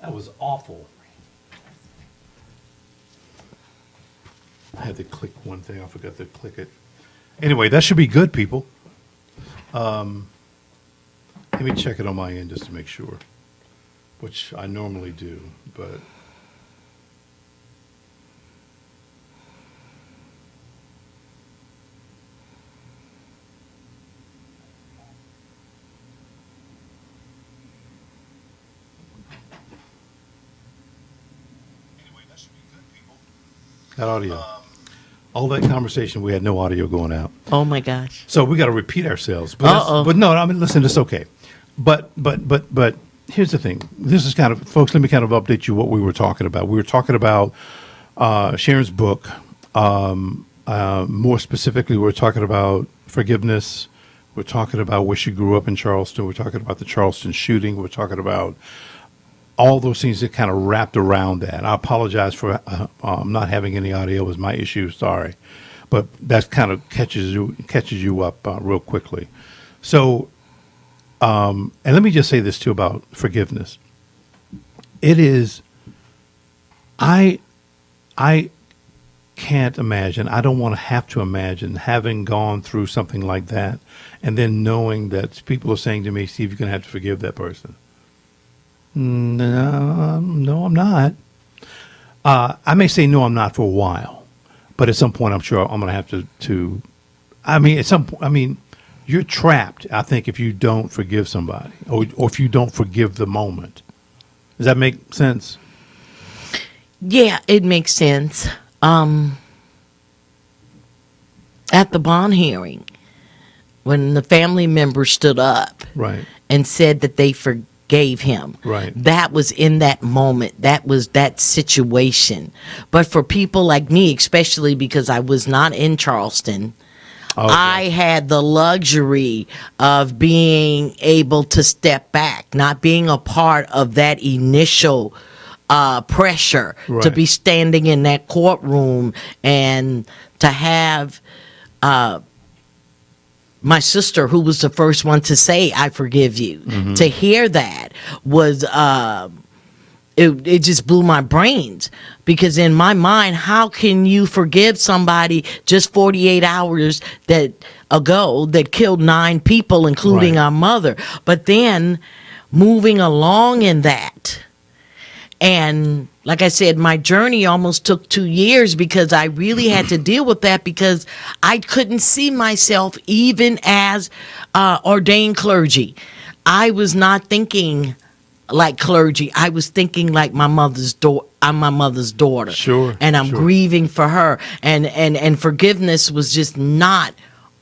That was awful. I had to click one thing. I forgot to click it. Anyway, that should be good, people. Let me check it on my end just to make sure, which I normally do, but. That audio. All that conversation, we had no audio going out. Oh my gosh. So we got to repeat ourselves. But no, I mean, listen, it's okay. But here's the thing. This is kind of, folks, let me kind of update you what we were talking about. We were talking about Sharon's book. More specifically, we're talking about forgiveness. We're talking about where she grew up in Charleston. We're talking about the Charleston shooting. We're talking about all those things that kind of wrapped around that. I apologize for not having any audio. It was my issue. Sorry. But that kind of catches you up real quickly. So, and let me just say this too about forgiveness. It is, I can't imagine, I don't want to have to imagine having gone through something like that and then knowing that people are saying to me, Steve, you're going to have to forgive that person. No, I'm not. I may say no, I'm not for a while, but at some point, I'm sure I'm going to have to. I mean, at some point, I mean, you're trapped. I think if you don't forgive somebody, or if you don't forgive the moment. Does that make sense? Yeah, it makes sense. At the bond hearing, when the family member stood up, Right, and said that they forgave him, right, that was in that moment. That was that situation. But for people like me, especially because I was not in Charleston, okay. I had the luxury of being able to step back, not being a part of that initial pressure to Right. be standing in that courtroom and to have my sister, who was the first one to say, I forgive you. Mm-hmm. To hear that was, it just blew my brains, because in my mind, how can you forgive somebody just 48 hours ago that killed 9 people, including Right. our mother? But then moving along in that, and like I said, my journey almost took 2 years, because I really had to deal with that, because I couldn't see myself even as ordained clergy. I was not thinking like clergy. I was thinking like my mother's daughter. I'm my mother's daughter. Sure, And I'm sure. grieving for her. And forgiveness was just not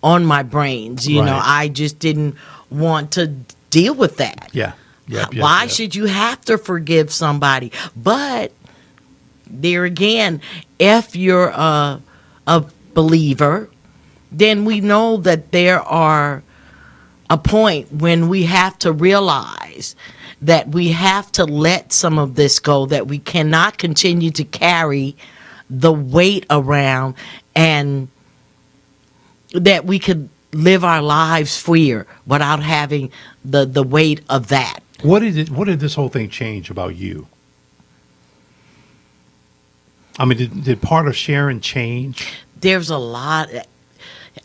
on my brains. You know, Right. I just didn't want to deal with that. Yeah. Yep, Why yep. should you have to forgive somebody? But there again, if you're a believer, then we know that there are a point when we have to realize that we have to let some of this go, that we cannot continue to carry the weight around, and that we could live our lives freer without having the weight of that. What did this whole thing change about you? I mean, did part of Sharon change? There's a lot.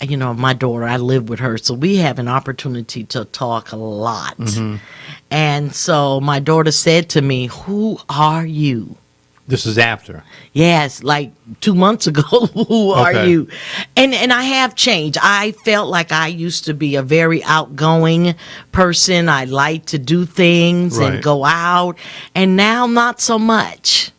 You know, my daughter, I live with her, so we have an opportunity to talk a lot. Mm-hmm. And so my daughter said to me, "Who are you?" This is after. Yes, like 2 months ago. Who are Okay. you? And I have changed. I felt like I used to be a very outgoing person. I like to do things Right. and go out, and now not so much.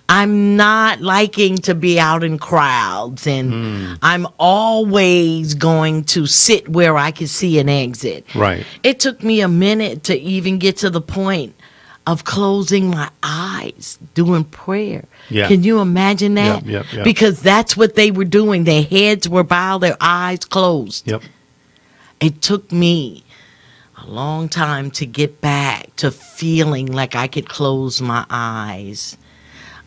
I'm not liking to be out in crowds, and I'm always going to sit where I can see an exit. Right. It took me a minute to even get to the point of closing my eyes, doing prayer. Yeah. Can you imagine that? Yep. Because that's what they were doing. Their heads were bowed, their eyes closed. Yep. It took me a long time to get back to feeling like I could close my eyes.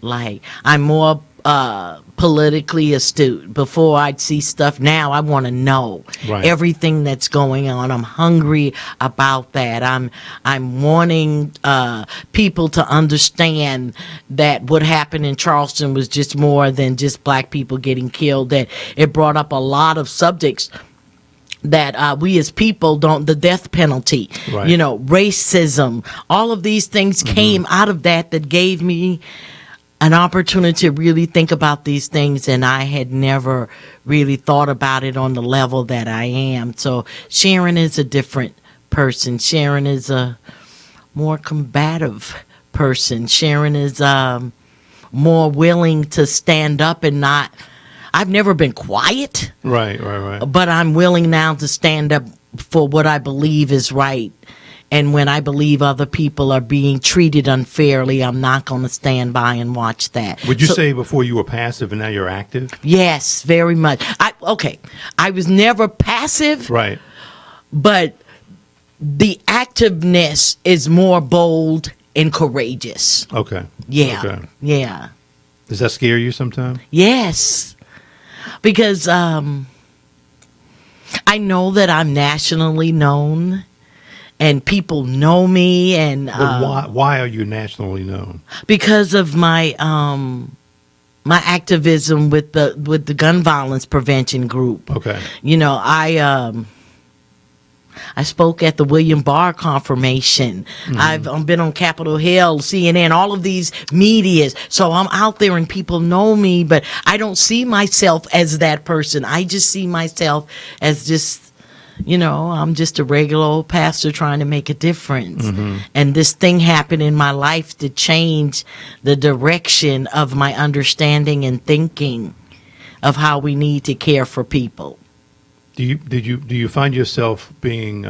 Like I'm more politically astute. Before I'd see stuff, now I want to know everything that's going on. I'm hungry about that. I'm wanting people to understand that what happened in Charleston was just more than just black people getting killed, that it brought up a lot of subjects that we as people don't, the death penalty, racism, all of these things came out of that gave me an opportunity to really think about these things, and I had never really thought about it on the level that I am. So Sharon is a different person. Sharon is a more combative person. Sharon is more willing to stand up and not. I've never been quiet. Right. But I'm willing now to stand up for what I believe is right. And when I believe other people are being treated unfairly, I'm not going to stand by and watch that. Would you say before you were passive and now you're active? Yes, very much. I was never passive. Right. But the activeness is more bold and courageous. Okay. Yeah. Okay. Yeah. Does that scare you sometimes? Yes. Because I know that I'm nationally known. And people know me, and why are you nationally known? Because of my my activism with the gun violence prevention group. Okay. I spoke at the William Barr confirmation. I've been on Capitol Hill, CNN, all of these medias. So I'm out there and people know me, but I don't see myself as that person. I just see myself as just, I'm just a regular old pastor trying to make a difference. And this thing happened in my life to change the direction of my understanding and thinking of how we need to care for people. Do you find yourself being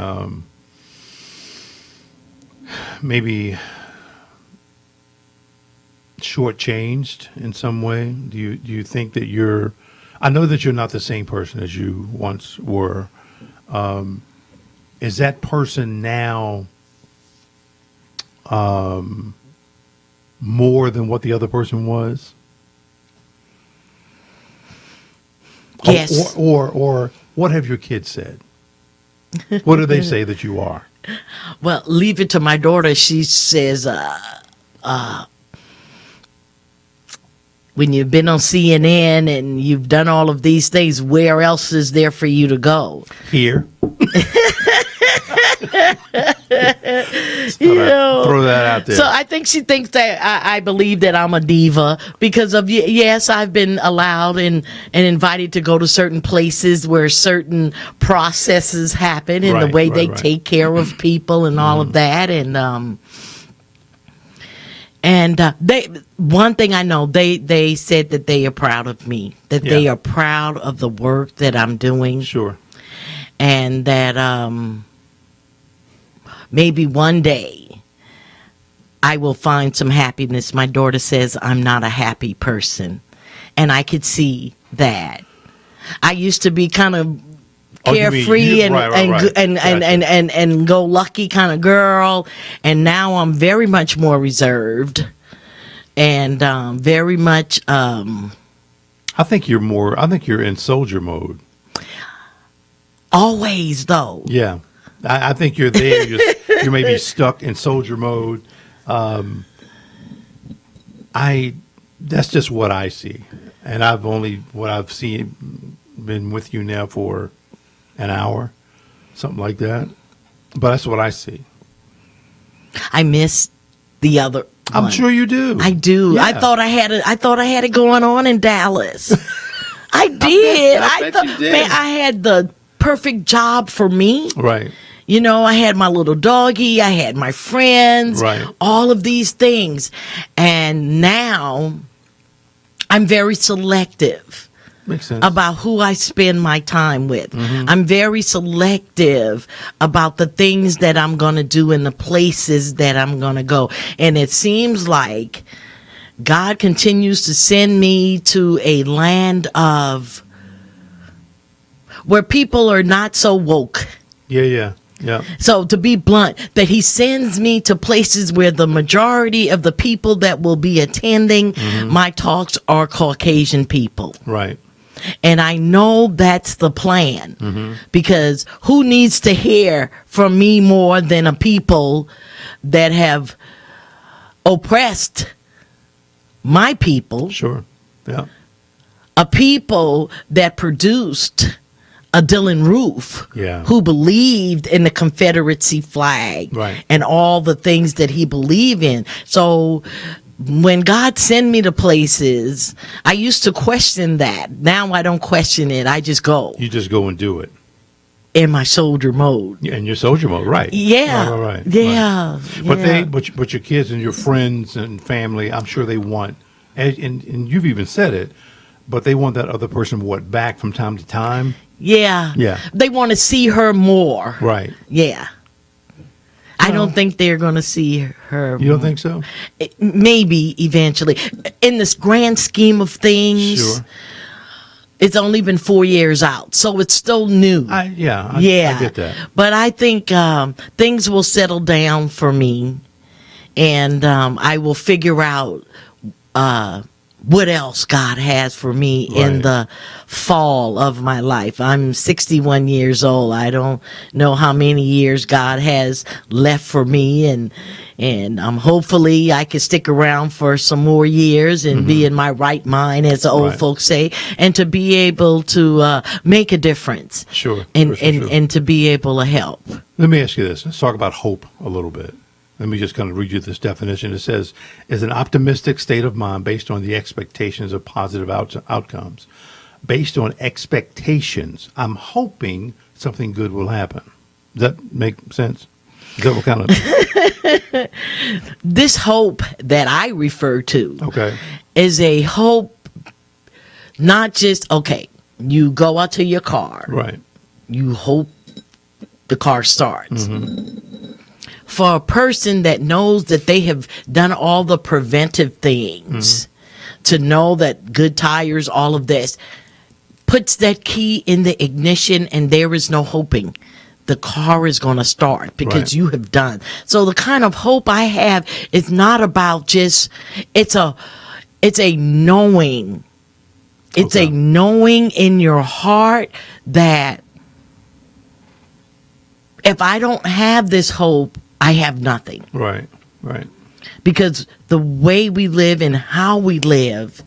maybe shortchanged in some way? Do you think that you're? I know that you're not the same person as you once were. Is that person now more than what the other person was? Yes. Or what have your kids said? What do they say that you are? Well, leave it to my daughter. She says, when you've been on CNN and you've done all of these things, where else is there for you to go? Here. Throw that out there. So I think she thinks that I believe that I'm a diva because of, yes, I've been allowed and invited to go to certain places where certain processes happen and the way they take care of people and all of that. And they, one thing I know, they said that they are proud of me, that they are proud of the work that I'm doing. Sure. And that maybe one day I will find some happiness. My daughter says I'm not a happy person, and I could see that. I used to be kind of carefree and go lucky kind of girl, and now I'm very much more reserved and very much I think you're in soldier mode. Always, though. Yeah. I think you're there. You're maybe stuck in soldier mode. That's just what I see. And what I've seen, been with you now for an hour, something like that. But that's what I see. I miss the other one. I'm sure you do. I do. Yeah. I thought I had it going on in Dallas. I did. I thought you did. Man, I had the perfect job for me. Right. I had my little doggy, I had my friends, all of these things. And now I'm very selective. Makes sense. About who I spend my time with. I'm very selective about the things that I'm going to do and the places that I'm going to go. And it seems like God continues to send me to a land of where people are not so woke. Yeah. Yeah. So to be blunt, that he sends me to places where the majority of the people that will be attending my talks are Caucasian people. Right. And I know that's the plan because who needs to hear from me more than a people that have oppressed my people, Sure. Yeah. a people that produced a Dylan Roof, Yeah. who believed in the Confederacy flag Right. and all the things that he believed in. So when God send me to places, I used to question that. Now I don't question it. I just go You just go and do it. in my soldier mode. Yeah, in your soldier mode, right? Yeah. Right. Yeah. But yeah. but your kids and your friends and family, I'm sure they want, and you've even said it, but they want that other person back from time to time. Yeah. Yeah. They want to see her more. Right. Yeah. I Well, don't think they're going to see her. You don't think so? Maybe eventually. In this grand scheme of things, Sure. it's only been 4 years out, so it's still new. I yeah. get that. But I think things will settle down for me, and I will figure out what else God has for me in Right. the fall of my life. I'm 61 years old. I don't know how many years God has left for me, and hopefully I can stick around for some more years and be in my right mind, as the old Right. folks say, and to be able to make a difference. Sure. And Sure, sure. and to be able to help. Let me ask you this. Let's talk about hope a little bit. Let me just kind of read you this definition. It says, is an optimistic state of mind based on the expectations of positive outcomes. Based on expectations, I'm hoping something good will happen. Does that make sense? Is that what kind of... This hope that I refer to Okay. is a hope, not just, okay, you go out to your car, Right. you hope the car starts. For a person that knows that they have done all the preventive things, to know that good tires, all of this, puts that key in the ignition and there is no hoping. The car is going to start because Right. you have done. So the kind of hope I have is not about just, it's a knowing. It's Okay. a knowing in your heart that if I don't have this hope, I have nothing. Right. Right. Because the way we live and how we live,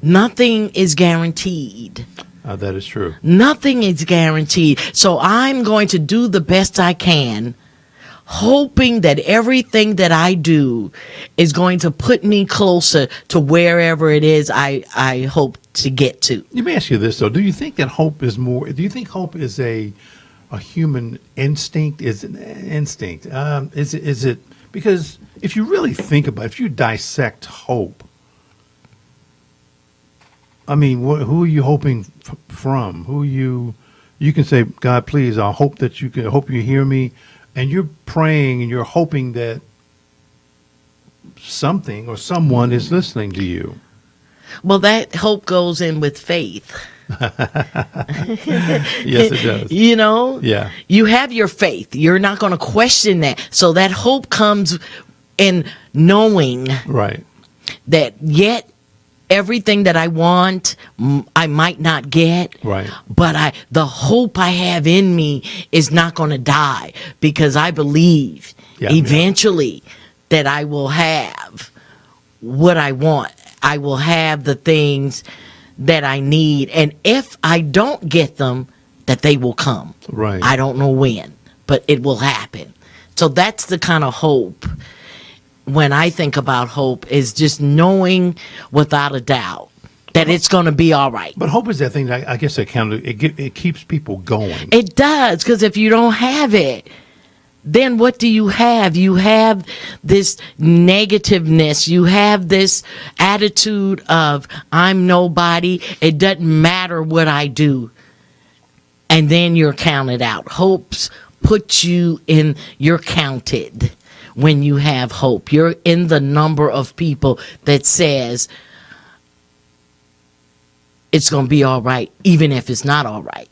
nothing is guaranteed. That is true. Nothing is guaranteed. So I'm going to do the best I can, hoping that everything that I do is going to put me closer to wherever it is I hope to get to. Let me ask you this, though. Do you think that hope is more... Do you think hope is a human instinct? Is it an instinct? Is it... Because if you really think about it, if you dissect hope, I mean, who are you hoping from? Who you can say, God, please, I hope that hope you hear me. And you're praying and you're hoping that something or someone is listening to you. Well, that hope goes in with faith. Yes, it does. You know? Yeah. You have your faith. You're not going to question that. So that hope comes in knowing Right. that yet everything that I want, I might not get. Right. But the hope I have in me is not going to die because I believe Yeah, eventually that I will have what I want. I will have the things that I need. And if I don't get them, that they will come. Right. I don't know when, but it will happen. So that's the kind of hope. When I think about hope, is just knowing without a doubt that it's going to be all right. But hope is that thing that I guess it keeps people going. It does, because if you don't have it, then what do you have? You have this negativeness. You have this attitude of, I'm nobody. It doesn't matter what I do. And then you're counted out. Hopes put you in, you're counted when you have hope. You're in the number of people that says it's going to be all right, even if it's not all right.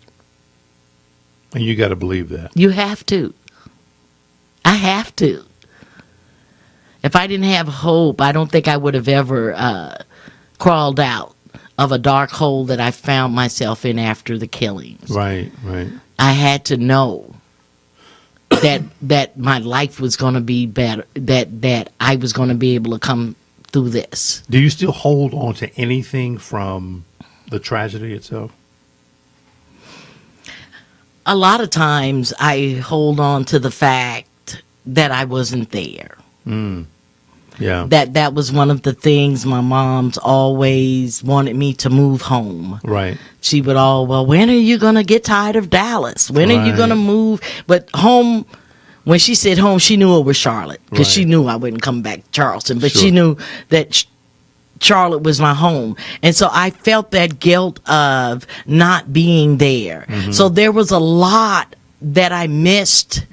And you got to believe that. You have to. I have to. If I didn't have hope, I don't think I would have ever crawled out of a dark hole that I found myself in after the killings. Right, right. I had to know that my life was going to be better, that I was going to be able to come through this. Do you still hold on to anything from the tragedy itself? A lot of times I hold on to the fact that I wasn't there. Yeah. That was one of the things my mom's always wanted me to move home. Right. She would well, when are you going to get tired of Dallas? When are you going to move? But home, when she said home, she knew it was Charlotte, because she knew I wouldn't come back to Charleston. But she knew that Charlotte was my home. And so I felt that guilt of not being there. So there was a lot that I missed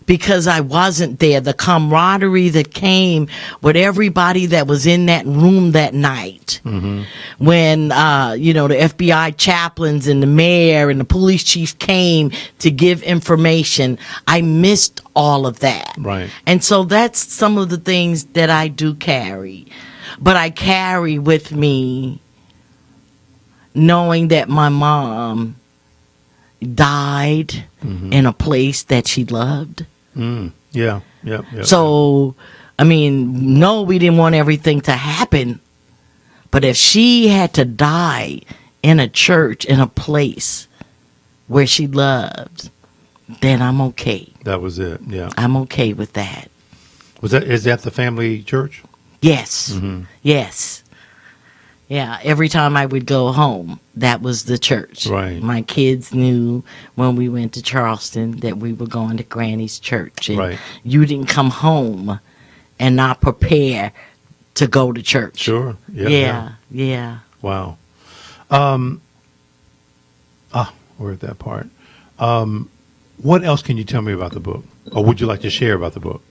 because I wasn't there. The camaraderie that came with everybody that was in that room that night. When, the FBI chaplains and the mayor and the police chief came to give information, I missed all of that. Right. And so that's some of the things that I do carry. But I carry with me knowing that my mom died in a place that she loved. Yeah. So, I mean, no, we didn't want everything to happen. But if she had to die in a church, in a place where she loved, then I'm okay. That was it. Yeah. I'm okay with that. Is that the family church? Yes. Yes. Yeah. Every time I would go home, that was the church. Right. My kids knew when we went to Charleston that we were going to Granny's church. And you didn't come home and not prepare to go to church. Sure. Yeah. Wow. We're at that part. What else can you tell me about the book? Or would you like to share about the book?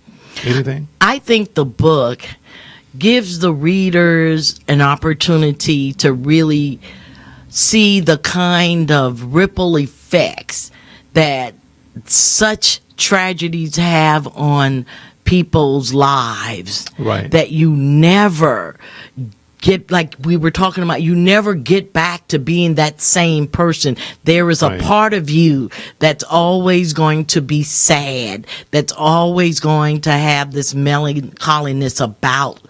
Anything? I think the book gives the readers an opportunity to really see the kind of ripple effects that such tragedies have on people's lives. Right. That you never get, like we were talking about, you never get back to being that same person. There is a part of you that's always going to be sad, that's always going to have this melancholiness about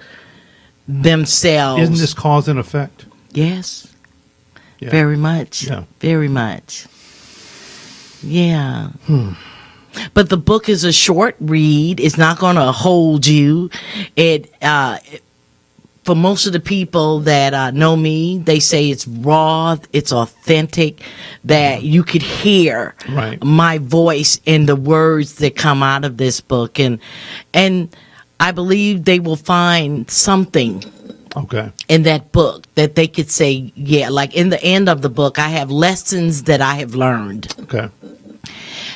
themselves. Isn't this cause and effect? Yes. Yeah. Very much. Yeah. Very much. Yeah. But the book is a short read. It's not going to hold you. For most of the people that know me, they say it's raw, it's authentic, that you could hear my voice in the words that come out of this book. And I believe they will find something in that book that they could say, yeah, like in the end of the book, I have lessons that I have learned. Okay.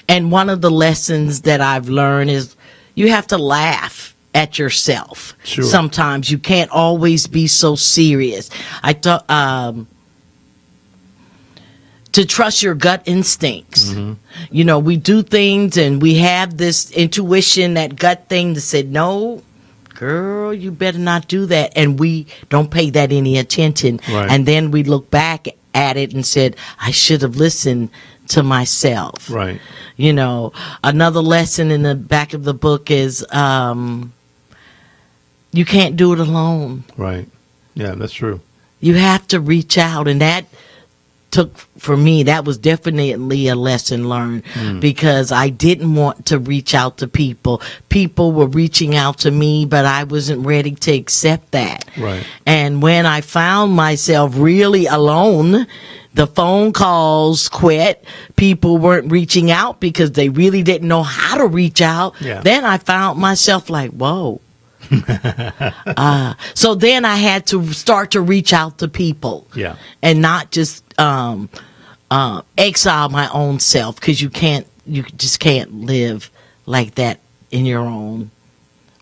And one of the lessons that I've learned is you have to laugh at yourself. Sure. Sometimes you can't always be so serious. I thought to trust your gut instincts. You know, we do things and we have this intuition, that gut thing that said, no, girl, you better not do that. And we don't pay that any attention. Right. And then we look back at it and said, I should have listened to myself. Right. You know, another lesson in the back of the book is you can't do it alone. Right. Yeah, that's true. You have to reach out. And that took, for me, that was definitely a lesson learned, because I didn't want to reach out to people. People were reaching out to me, but I wasn't ready to accept that. Right. And when I found myself really alone, the phone calls quit. People weren't reaching out because they really didn't know how to reach out. Yeah. Then I found myself like, whoa. So then I had to start to reach out to people. Yeah. And not just exile my own self, because you just can't live like that in your own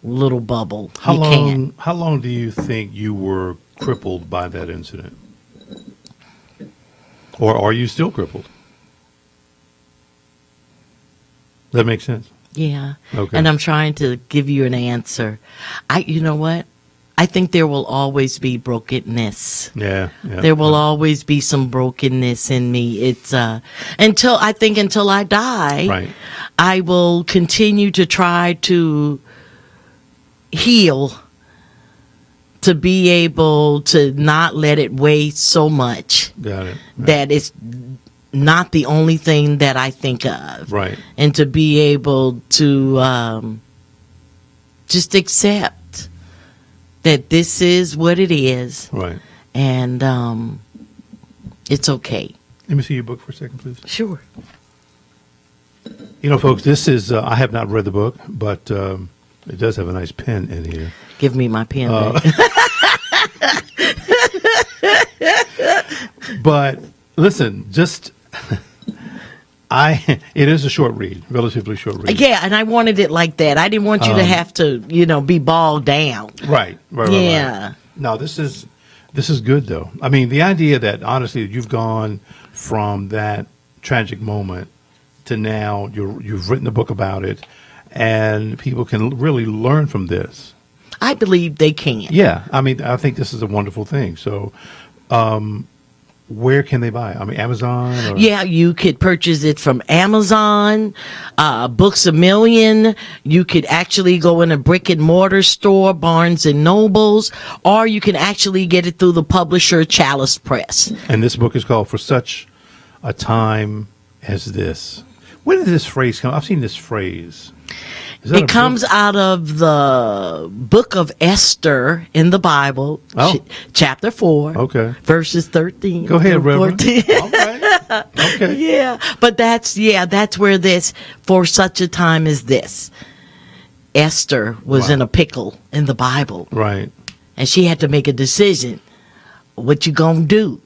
little bubble. How long do you think you were crippled by that incident? Or are you still crippled? That makes sense. Yeah. Okay. And I'm trying to give you an answer. You know what? I think there will always be brokenness. Yeah. There will always be some brokenness in me. It's until I die, Right. I will continue to try to heal, to be able to not let it weigh so much Got it. that it's not the only thing that I think of. Right. And to be able to just accept that this is what it is, Right. and it's okay. Let me see your book for a second, please. Sure. You know, folks, this is, I have not read the book, but it does have a nice pen in here. Give me my pen back. But listen, just, it is a short read, relatively short read. Yeah, and I wanted it like that. I didn't want you to have to, be bogged down. Right. Yeah. Right. No, this is good though. I mean, the idea that honestly you've gone from that tragic moment to now you've written a book about it, and people can really learn from this. I believe they can. Yeah, I mean, I think this is a wonderful thing. So, where can they buy it? I mean, Amazon? Or? Yeah, you could purchase it from Amazon, Books A Million. You could actually go in a brick and mortar store, Barnes and Nobles, or you can actually get it through the publisher Chalice Press. And this book is called For Such a Time as This. Where did this phrase come? I've seen this phrase. Is that It comes out of the book of Esther in the Bible, chapter 4, Okay. verses 13. Go ahead, through Reverend. 14. All right. Okay. Yeah, but that's where this, for such a time as this. Esther was Wow. in a pickle in the Bible, Right. and she had to make a decision. What you gonna do?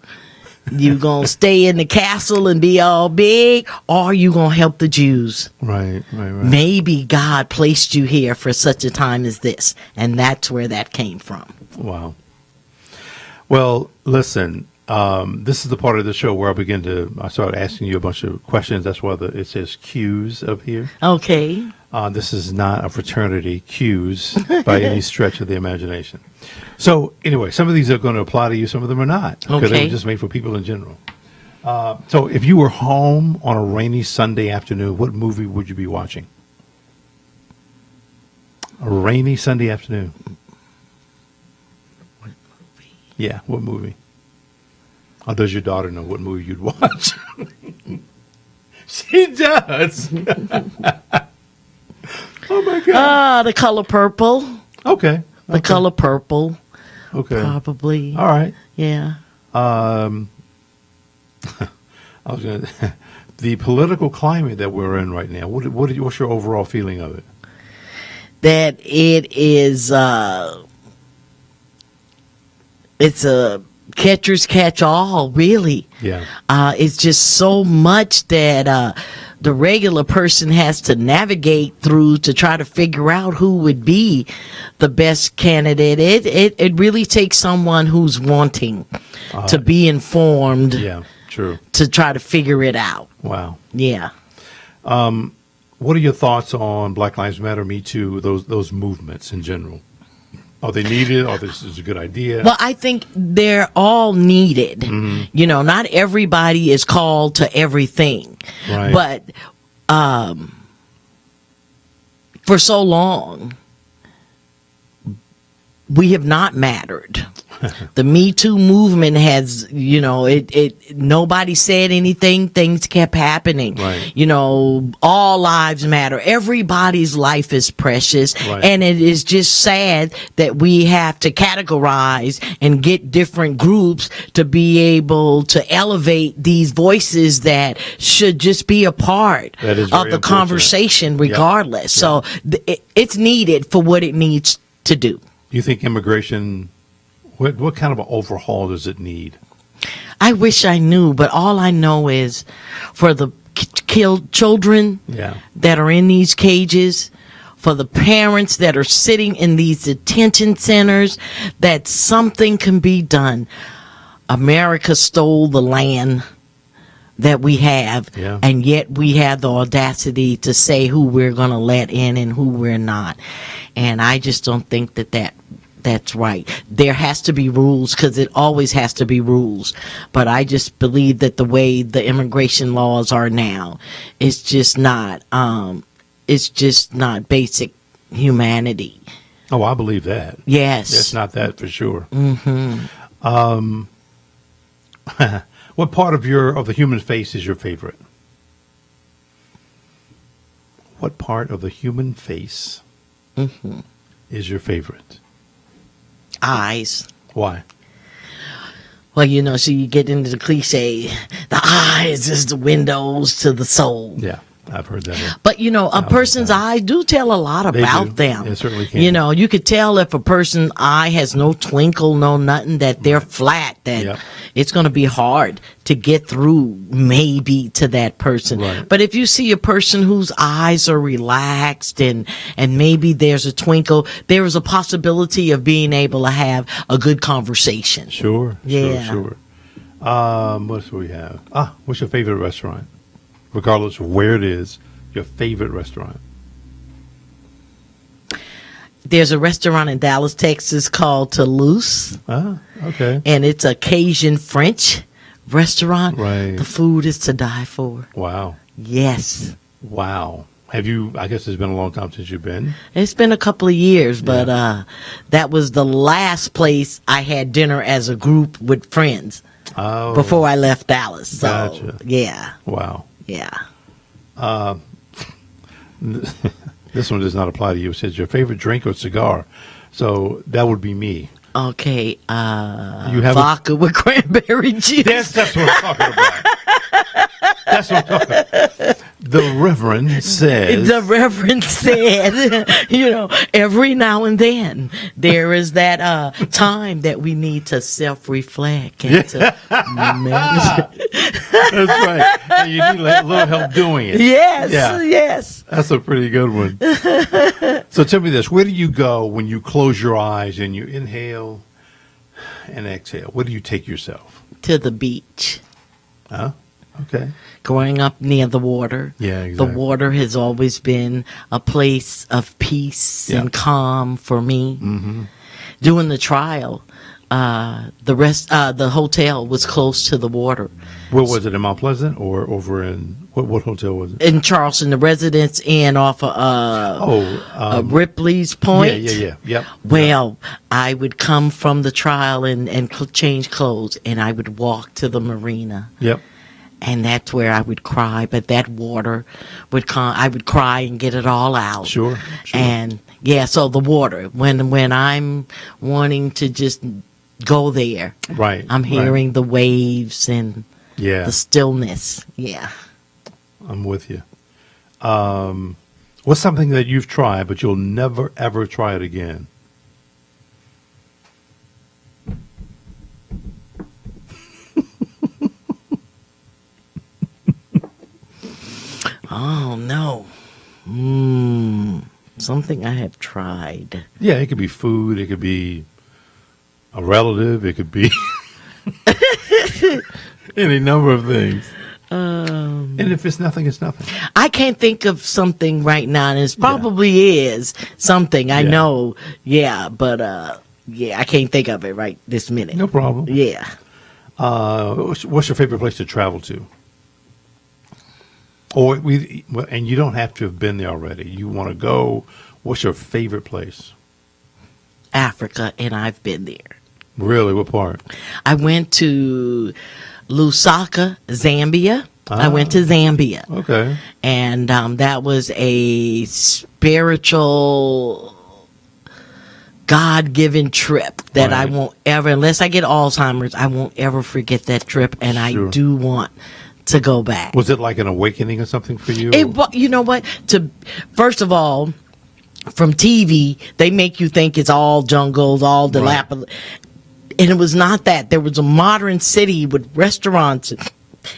You gonna stay in the castle and be all big, or you gonna help the Jews? Right. Maybe God placed you here for such a time as this, and that's where that came from. Wow. Well, listen, this is the part of the show where I start asking you a bunch of questions. That's why it says Q's up here. Okay. This is not a fraternity, Q's, by any stretch of the imagination. So, anyway, some of these are going to apply to you, some of them are not. Because they Okay. were just made for people in general. So, if you were home on a rainy Sunday afternoon, what movie would you be watching? A rainy Sunday afternoon. What movie? Yeah, what movie? Or does your daughter know what movie you'd watch? She does. Oh, my God. The color purple. Okay. The color purple, Okay. probably. All right. Yeah. I was going to, the political climate that we're in right now. What's your overall feeling of it? That it is, it's a catcher's catch all, really. Yeah. It's just so much that the regular person has to navigate through to try to figure out who would be the best candidate. It really takes someone who's wanting to be informed Yeah. True. to try to figure it out. Wow. Yeah. What are your thoughts on Black Lives Matter, Me Too, those movements in general? Are they needed? Or this is a good idea? Well, I think they're all needed. Mm-hmm. Not everybody is called to everything. Right. But for so long, we have not mattered. The Me Too movement has, nobody said anything. Things kept happening. Right. All lives matter. Everybody's life is precious. Right. And it is just sad that we have to categorize and get different groups to be able to elevate these voices that should just be a part That is of very the unfortunate. Conversation regardless. Yeah. So it's needed for what it needs to do. You think immigration, what kind of an overhaul does it need? I wish I knew, but all I know is for the killed children Yeah. that are in these cages, for the parents that are sitting in these detention centers, that something can be done. America stole the land that we have, Yeah. and yet we have the audacity to say who we're going to let in and who we're not. And I just don't think that's right. There has to be rules, because it always has to be rules. But I just believe that the way the immigration laws are now, it's just not basic humanity. Oh, I believe that. Yes. It's not that for sure. Mm-hmm. What part of the human face is your favorite? What part of the human face is your favorite? Eyes. Why? Well, so you get into the cliche, the eyes is the windows to the soul. Yeah, I've heard that. But, a person's eyes do tell a lot They about do. them. They certainly can. You could tell if a person's eye has no twinkle, no nothing, that they're flat, that Yep. it's going to be hard to get through maybe to that person. Right. But if you see a person whose eyes are relaxed and maybe there's a twinkle, there is a possibility of being able to have a good conversation. Sure. Yeah. Sure. What else do we have? What's your favorite restaurant? Regardless of where it is, your favorite restaurant. There's a restaurant in Dallas, Texas called Toulouse, Okay. and it's a Cajun French restaurant. Right. The food is to die for. Wow. Yes. Wow. Have you, I guess it's been a long time since you've been. It's been a couple of years, but that was the last place I had dinner as a group with friends before I left Dallas. So, Gotcha. yeah. Wow. Yeah. This one does not apply to you. It says your favorite drink or cigar. So that would be me. Okay. You have vodka with cranberry juice. That's what I'm talking about. That's what I'm talking about. The Reverend says. The Reverend said, every now and then there is that time that we need to self-reflect and to meditate. That's right. And you need a little help doing it. Yes, Yeah. yes. That's a pretty good one. So tell me this. Where do you go when you close your eyes and you inhale and exhale? Where do you take yourself? To the beach. Huh? Okay. Growing up near the water. Yeah, exactly. The water has always been a place of peace Yeah. and calm for me. Mm-hmm. During the trial, the hotel was close to the water. Where was it, in Mount Pleasant or over in, what hotel was it? In Charleston, the Residence Inn off of Ripley's Point. Yeah. Yep. Well, I would come from the trial and change clothes, and I would walk to the marina. Yep. And that's where I would cry, but that water would come. I would cry and get it all out. Sure. And yeah, so the water. When I'm wanting to just go there, Right. I'm hearing the waves and Yeah. the stillness. Yeah. I'm with you. What's something that you've tried but you'll never ever try it again? Oh no. Something I have tried. Yeah, it could be food. It could be a relative. It could be any number of things. And if it's nothing, it's nothing. I can't think of something right now, and it probably is something I Yeah. know. Yeah, but I can't think of it right this minute. No problem. Yeah. What's your favorite place to travel to? And you don't have to have been there already. You want to go. What's your favorite place? Africa, and I've been there. Really? What part? I went to Lusaka, Zambia. I went to Zambia. Okay. And that was a spiritual, God-given trip that I Right. won't ever, unless I get Alzheimer's, I won't ever forget that trip. And Sure. I do want to go back. Was it like an awakening or something for you? You know what? First of all, from TV, they make you think it's all jungles, all dilapidated. And it was not that. There was a modern city with restaurants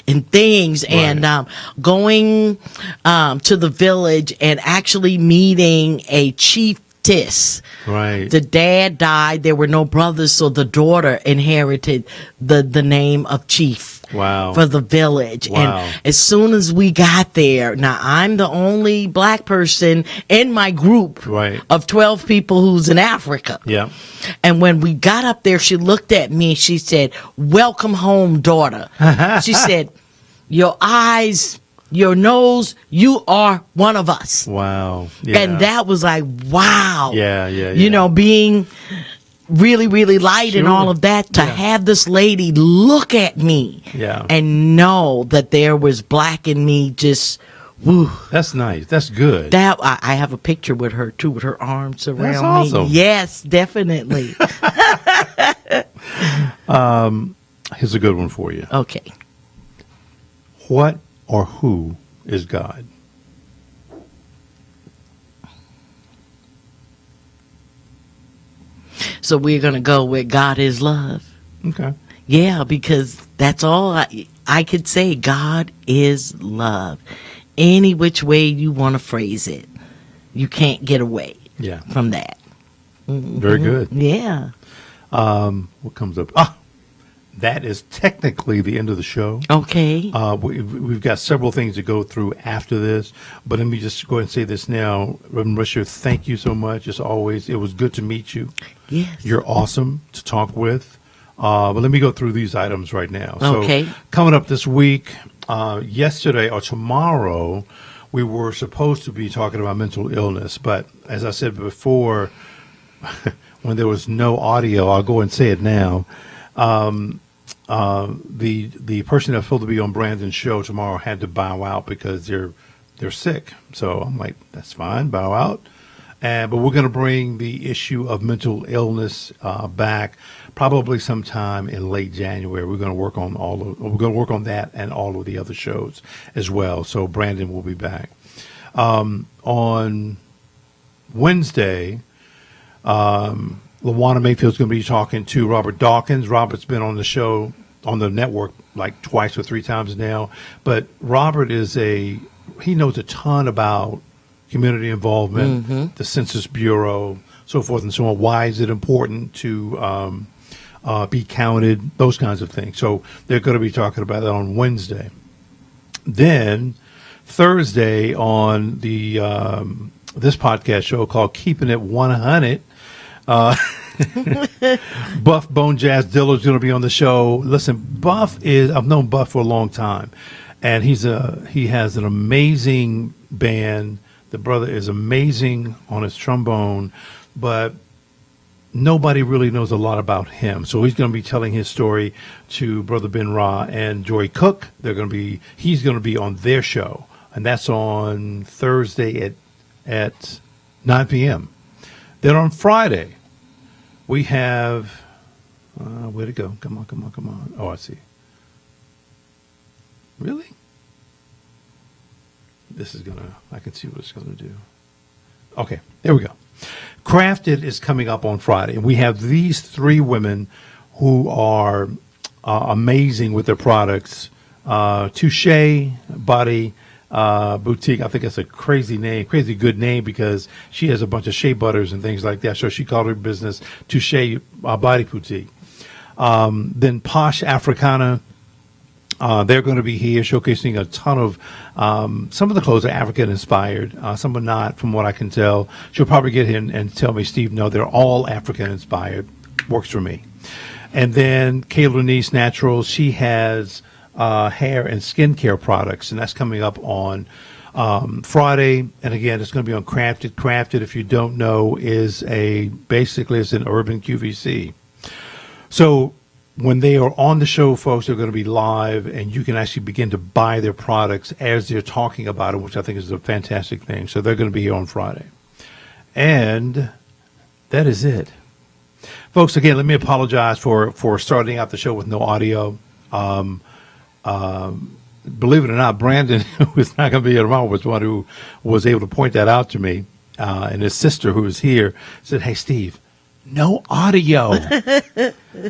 and things, Right. and going to the village and actually meeting a chiefess. Right. The dad died. There were no brothers, so the daughter inherited the name of chief. Wow. for the village. Wow. And as soon as we got there, now I'm the only black person in my group Right. of 12 people who's in Africa. Yeah. And when we got up there, she looked at me. She said, "Welcome home, daughter." She said, "Your eyes, your nose, you are one of us." Wow. Yeah. And that was like, wow. Yeah. You know, being really, really light and Sure. all of that, to Yeah. have this lady look at me Yeah. and know that there was black in me, just, woo. That's nice. That's good. That I have a picture with her too, with her arms around awesome. me. Yes, definitely. Here's a good one for you. Okay. What or who is God? So we're going to go with God is love. Okay. Yeah, because that's all I could say. God is love. Any which way you want to phrase it, you can't get away Yeah. from that. Very good. Yeah. What comes up? That is technically the end of the show. Okay. We've got several things to go through after this, but let me just go ahead and say this now. Reverend Risher, thank you so much. As always, it was good to meet you. Yes. You're awesome to talk with. But let me go through these items right now. Okay. So coming up this week, yesterday or tomorrow, we were supposed to be talking about mental illness. But as I said before, when there was no audio, I'll go and say it now. The person that's supposed to be on Brandon's show tomorrow had to bow out because they're sick. So I'm like, that's fine, bow out. But we're going to bring the issue of mental illness back probably sometime in late January. We're going to work on that and all of the other shows as well. So Brandon will be back on Wednesday. LaWanna Mayfield's going to be talking to Robert Dawkins. Robert's been on the show on the network like twice or three times now. But Robert he knows a ton about community involvement, the Census Bureau, so forth and so on. Why is it important to be counted? Those kinds of things. So they're going to be talking about that on Wednesday. Then Thursday on the this podcast show called Keeping It 100. Buff Bone Jazz Dilla is going to be on the show. Listen, I've known Buff for a long time, and he has an amazing band. The brother is amazing on his trombone, but nobody really knows a lot about him. So he's going to be telling his story to Brother Ben Ra and Joy Cook. He's going to be on their show, and that's on Thursday at 9 p.m. Then on Friday, we have, where'd it go? Come on. Oh, I see. Really? I can see what it's going to do. Okay, there we go. Crafted is coming up on Friday. And we have these three women who are amazing with their products. Touche Body Boutique. I think that's a crazy good name because she has a bunch of shea butters and things like that. So she called her business Touche Body Boutique. Then Posh Africana. They're going to be here showcasing a ton of some of the clothes are African inspired, some are not, from what I can tell. She'll probably get here and tell me, Steve, no, they're all African inspired. Works for me. And then Kayla Nice Naturals, she has hair and skincare products, and that's coming up on Friday. And again, it's going to be on Crafted. Crafted, if you don't know, basically it's an urban QVC. So when they are on the show, folks, they're going to be live, and you can actually begin to buy their products as they're talking about it, which I think is a fantastic thing. So they're going to be here on Friday. And that is it. Folks, again, let me apologize for starting out the show with no audio. Believe it or not, Brandon, who's not going to be here tomorrow, was one who was able to point that out to me. And his sister, who was here, said, "Hey, Steve, no audio."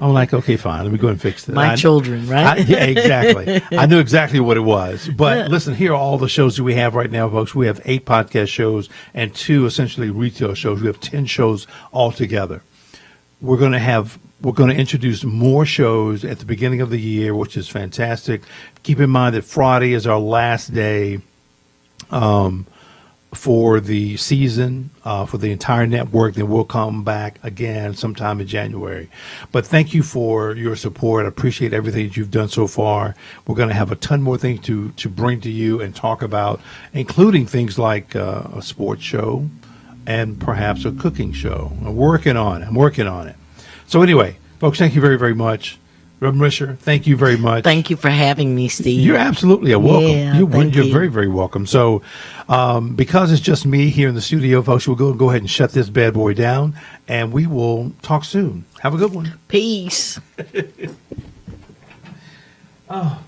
I'm like, okay, fine. Let me go and fix this. My children, right? Yeah, exactly. I knew exactly what it was. But listen, here are all the shows that we have right now, folks. We have 8 podcast shows and 2 essentially retail shows. We have 10 shows altogether. We're going to have We're going to introduce more shows at the beginning of the year, which is fantastic. Keep in mind that Friday is our last day for the season, for the entire network. Then we'll come back again sometime in January. But thank you for your support. I appreciate everything that you've done so far. We're going to have a ton more things to bring to you and talk about, including things like a sports show and perhaps a cooking show. I'm working on it. So anyway, folks, thank you very, very much. Reverend Risher, thank you very much. Thank you for having me, Steve. You're absolutely welcome. Yeah, You're thank you. very, very welcome. So, because it's just me here in the studio, folks, we'll go ahead and shut this bad boy down, and we will talk soon. Have a good one. Peace. Oh,